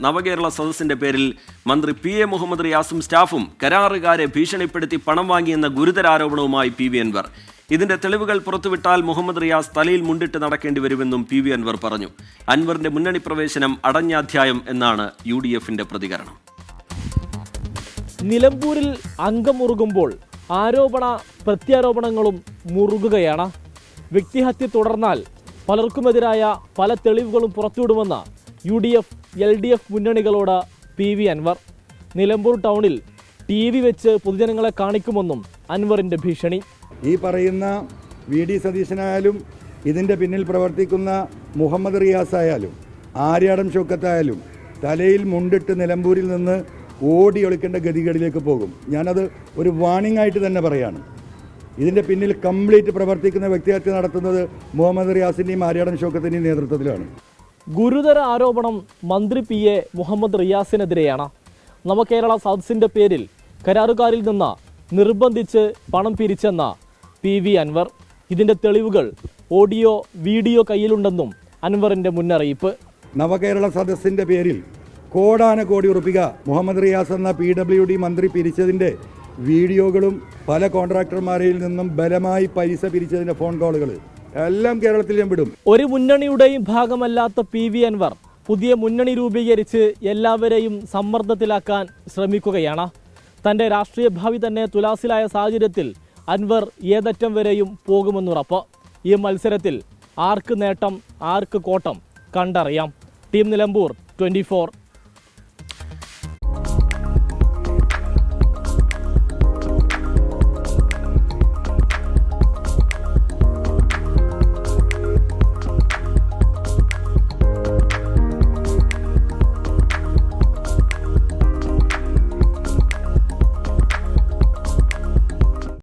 നവകേരള സദസ്സിന്റെ പേരിൽ മന്ത്രി PA മുഹമ്മദ് റിയാസും സ്റ്റാഫും കരാറുകാരെ ഭീഷണിപ്പെടുത്തി പണം വാങ്ങിയെന്ന ഗുരുതര ആരോപണവുമായി PV അൻവർ. ഇതിന്റെ തെളിവുകൾ പുറത്തുവിട്ടാൽ മുഹമ്മദ് റിയാസ് തലയിൽ മുണ്ടിട്ട് നടക്കേണ്ടി വരുമെന്നും PV അൻവർ പറഞ്ഞു. അൻവറിന്റെ മുന്നണി പ്രവേശനം അടഞ്ഞ അധ്യായം എന്നാണ് UDFന്റെ പ്രതികരണം. നിലമ്പൂരിൽ അംഗമുറുകുമ്പോൾ ആരോപണ പ്രത്യാരോപണങ്ങളും മുറുകുകയാണ്. വ്യക്തിഹത്യ തുടർന്നാൽ പലർക്കുമെതിരായ പല തെളിവുകളും പുറത്തുവിടുമെന്ന് UDF LDF മുന്നണികളോട് PV Anwar. Nilambur ടൗണിൽ TV വെച്ച് പൊതുജനങ്ങളെ കാണിക്കുമെന്നും അൻവറിന്റെ ഭീഷണി. ഈ പറയുന്ന VD സതീശനായാലും ഇതിൻ്റെ പിന്നിൽ പ്രവർത്തിക്കുന്ന മുഹമ്മദ് റിയാസ് ആയാലും ആര്യാടൻ ഷൗക്കത്തായാലും തലയിൽ മുണ്ടിട്ട് നിലമ്പൂരിൽ നിന്ന് ഓടി ഒളിക്കേണ്ട ഗതികളിലേക്ക് പോകും. ഞാനത് ഒരു വാണിംഗ് ആയിട്ട് തന്നെ പറയാണ്. ഇതിൻ്റെ പിന്നിൽ കംപ്ലീറ്റ് പ്രവർത്തിക്കുന്ന വ്യക്തിഹത്യ നടത്തുന്നത് മുഹമ്മദ് റിയാസിൻ്റെയും ആര്യാടൻ ഷൗക്കത്തിൻ്റെയും നേതൃത്വത്തിലാണ്. ഗുരുതര ആരോപണം മന്ത്രി PA മുഹമ്മദ് റിയാസിനെതിരെയാണ്. നവകേരള സദസ്സിന്റെ പേരിൽ കരാറുകാരിൽ നിന്ന് നിർബന്ധിച്ച് പണം പിരിച്ചെന്ന PV അൻവർ. ഇതിന്റെ തെളിവുകൾ ഓഡിയോ വീഡിയോ കയ്യിലുണ്ടെന്നും അൻവറിന്റെ മുന്നറിയിപ്പ്. നവകേരള സദസ്സിന്റെ പേരിൽ കോടാനകോടി ഉറുപ്പിക മുഹമ്മദ് റിയാസ് എന്ന PWD മന്ത്രി പിരിച്ചതിൻ്റെ വീഡിയോകളും പല കോൺട്രാക്ടർമാരിൽ നിന്നും ബലമായി പൈസ പിരിച്ചതിൻ്റെ ഫോൺ കോളുകൾ എല്ലാം കേരളത്തിൽ ഞാൻ വിടും. ഒരു മുന്നണിയുടെയും ഭാഗമല്ലാത്ത PV അൻവർ പുതിയ മുന്നണി രൂപീകരിച്ച് എല്ലാവരെയും സമ്മർദ്ദത്തിലാക്കാൻ ശ്രമിക്കുകയാണ്. തൻ്റെ രാഷ്ട്രീയ ഭാവി തന്നെ തുലാസിലായ സാഹചര്യത്തിൽ അൻവർ ഏതറ്റം വരെയും പോകുമെന്നുറപ്പ്. ഈ മത്സരത്തിൽ ആർക്ക് നേട്ടം ആർക്ക് കോട്ടം കണ്ടറിയാം. ടീം നിലമ്പൂർ 24.